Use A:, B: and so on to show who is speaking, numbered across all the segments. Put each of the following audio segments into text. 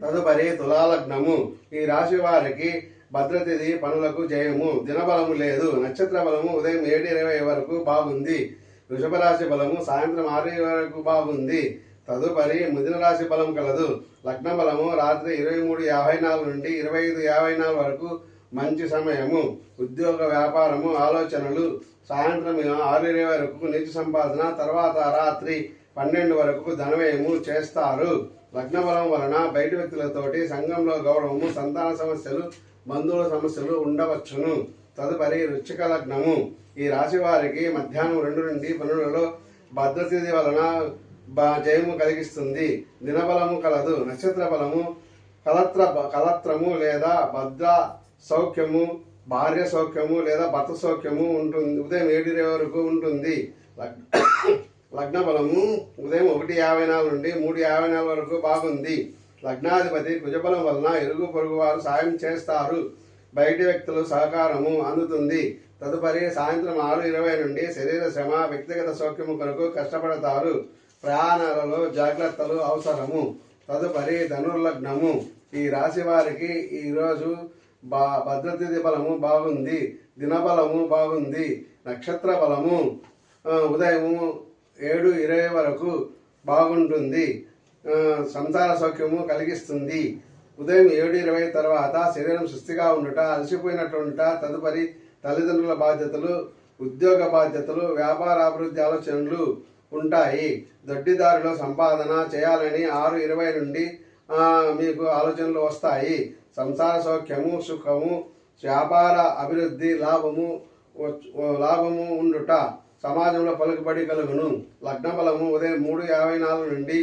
A: తదుపరి తులాలగ్నము. ఈ రాశి వారికి భద్రతిథి పనులకు జయము. దినబలము లేదు. నక్షత్ర బలము ఉదయం 7:20 వరకు బాగుంది. వృషభ రాశి బలము సాయంత్రం 6 వరకు బాగుంది. తదుపరి మిథున రాశి బలం కలదు. లగ్న బలము రాత్రి 23:54 నుండి 25:54 వరకు మంచి సమయము. ఉద్యోగ వ్యాపారము ఆలోచనలు సాయంత్రం 6:20 వరకు నీచ సంపాదన, తర్వాత రాత్రి 12 వరకు ధనవ్యయము చేస్తారు. లగ్న బలం వలన బయటి వ్యక్తులతోటి సంఘంలో గౌరవము, సంతాన సమస్యలు, బంధువుల సమస్యలు ఉండవచ్చును. తదుపరి వృశ్చిక లగ్నము. ఈ రాశి వారికి మధ్యాహ్నం 2 నుండి 12 భద్రతిథి వలన జయము కలిగిస్తుంది. దినబలము కలదు. నక్షత్ర బలము కలత్రము లేదా భద్ర సౌఖ్యము, భార్య సౌఖ్యము లేదా భర్త సౌఖ్యము ఉంటుంది. ఉదయం 7:20 వరకు ఉంటుంది. లగ్న బలము ఉదయం 1:54 నుండి 3:54 వరకు బాగుంది. లగ్నాధిపతి కుజబలం వలన ఇరుగు పొరుగు వారు సాయం చేస్తారు. బయటి వ్యక్తులు సహకారము అందుతుంది. తదుపరి సాయంత్రం 6:20 నుండి శరీర శ్రమ, వ్యక్తిగత సౌఖ్యము కొరకు కష్టపడతారు. ప్రయాణాలలో జాగ్రత్తలు అవసరము. తదుపరి ధనుర్లగ్నము. ఈ రాశి వారికి ఈరోజు భద్రతిథి బలము బాగుంది. దినబలము బాగుంది. నక్షత్ర బలము ఉదయం 7:20 వరకు బాగుంటుంది. సంసార సౌఖ్యము కలిగిస్తుంది. ఉదయం 7:20 తర్వాత శరీరం సుస్థిగా ఉండుట, అలసిపోయినట్టుంట. తదుపరి తల్లిదండ్రుల బాధ్యతలు, ఉద్యోగ బాధ్యతలు, వ్యాపార అభివృద్ధి ఆలోచనలు ఉంటాయి. దొడ్డిదారిలో సంపాదన చేయాలని 6:20 నుండి మీకు ఆలోచనలు వస్తాయి. సంసార సౌఖ్యము, సుఖము, వ్యాపార అభివృద్ధి, లాభము ఉండుట, సమాజంలో పలుకుబడి కలుగును. లగ్న బలము ఉదయం 3:54 నుండి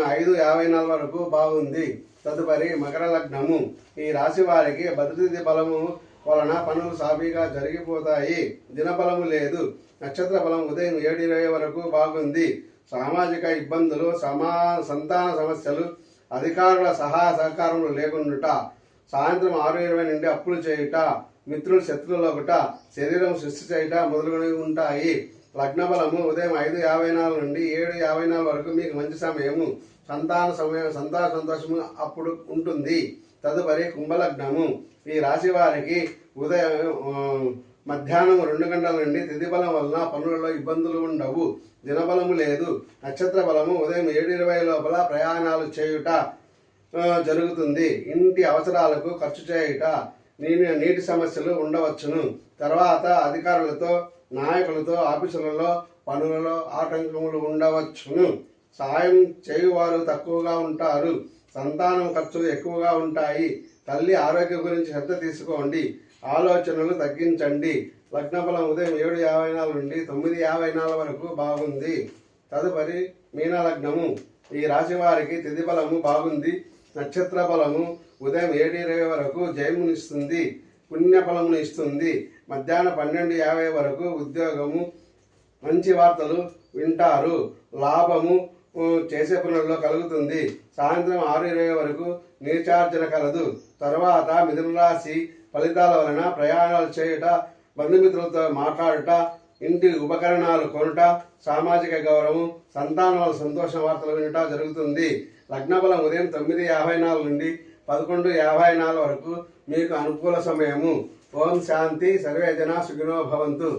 A: 5:54 వరకు బాగుంది. తదుపరి మకర లగ్నము. ఈ రాశి వారికి భద్రతిథి బలము వలన పనులు సాఫీగా జరిగిపోతాయి. దినబలము లేదు. నక్షత్ర బలం ఉదయం 7:20 వరకు బాగుంది. సామాజిక ఇబ్బందులు, సంతాన సమస్యలు, అధికారుల సహాయ సహకారములు లేకుండుట, సాయంత్రం 6:20 నుండి అప్పులు చేయుట, మిత్రులు శత్రువులు ఒకట, శరీరం సృష్టి చేయుట మొదలుగునవి ఉంటాయి. లగ్న బలము ఉదయం 5:54 నుండి 7:54 వరకు మీకు మంచి సమయము. సంతాన సంతోషము అప్పుడు ఉంటుంది. తదుపరి కుంభలగ్నము. ఈ రాశి వారికి మధ్యాహ్నం 2 గంటల నుండి తిథి బలం వలన పనులలో ఇబ్బందులు ఉండవు. దినబలము లేదు. నక్షత్ర బలము ఉదయం 7:20 లోపల ప్రయాణాలు చేయుట జరుగుతుంది. ఇంటి అవసరాలకు ఖర్చు చేయుట, నీటి సమస్యలు ఉండవచ్చును. తర్వాత అధికారులతో, నాయకులతో, ఆఫీసులలో పనులలో ఆటంకములు ఉండవచ్చును. సాయం చేయువారు తక్కువగా ఉంటారు. సంతానం ఖర్చులు ఎక్కువగా ఉంటాయి. తల్లి ఆరోగ్యం గురించి శ్రద్ధ తీసుకోండి. ఆలోచనలు తగ్గించండి. లగ్నబలం ఉదయం 7:54 నుండి 9:54 వరకు బాగుంది. తదుపరి మీనలగ్నము. ఈ రాశి వారికి తిథి బలము బాగుంది. నక్షత్ర బలము ఉదయం 7:20 వరకు జయమునిస్తుంది, పుణ్యఫలమును ఇస్తుంది. మధ్యాహ్నం 12:50 వరకు ఉద్యోగము, మంచి వార్తలు వింటారు. లాభము చేసే పనుల్లో కలుగుతుంది. సాయంత్రం 6:20 వరకు నీచార్జన కలదు. తర్వాత మిథున రాశి ఫలితాల వలన ప్రయాణాలు చేయుట, బంధుమిత్రులతో మాట్లాడుట, ఇంటి ఉపకరణాలు కొనుట, సామాజిక గౌరవం, సంతానం వల్ల సంతోష వార్తలు వినుట జరుగుతుంది. లగ్నబలం ఉదయం 9:54 నుండి 11:54 వరకు మీకు అనుకూల సమయము. ఓం శాంతి. సర్వే జనా సుఖినో భవంతు.